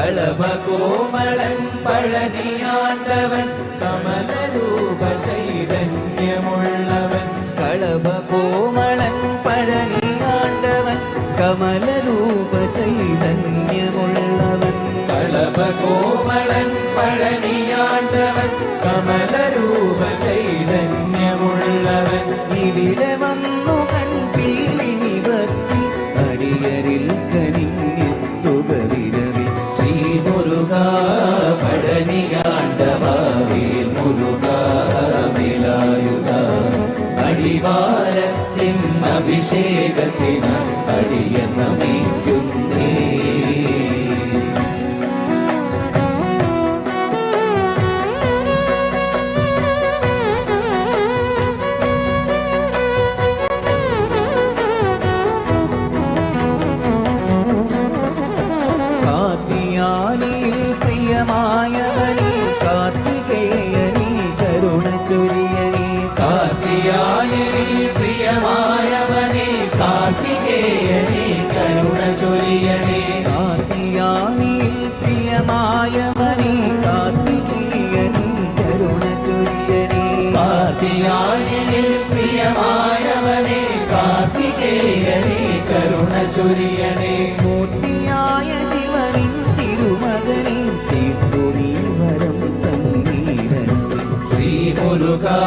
കളഭകോമളൻ പഴനിയാണ്ടവൻ കമലരൂപ ചൈതന്യമുള്ളവൻ കളഭകോമളൻ പഴനിയാണ്ടവൻ കമലരൂപ ചൈതന്യമുള്ളവൻ കളഭകോമളൻ പഴനിയാണ്ടവൻ കമലരൂപ ചൈതന്യമുള്ളവൻ ഇവിടെ വന്നു കൺപീലി നിവർത്തി അടിയരിൽ കനിഞ്ഞെത്തുക വിരവി ശ്രീ മുരുകാ പഴനിയാണ്ടവാവേൽ മുരുകാ വേലായുധ അടിവാരത്തിൻ അഭിഷേകത്തിന് അടിയനമേറ്റുന്നേ പ്രിയമായവനേ കാർത്തികേയനേ കരുണ ചൊരിയനേ കാർത്തിയാനിൽ പ്രിയമായവനേ കാർത്തികേയനേ കരുണ ചൊരിയനേ കാർത്തിയാനിൽ പ്രിയമായവനേ കാർത്തികേയനേ കരുണ ചൊരിയനേ കാർത്തിയാനിൽ പ്രിയമായവനേ കാർത്തികേയനേ കരുണ ചൊരിയനേ മൂർത്തിയായ ശിവനിൻ തിരുമകനിൻ തീർത്തു നീ വരം തന്നീടണം ശ്രീ മുരുകാ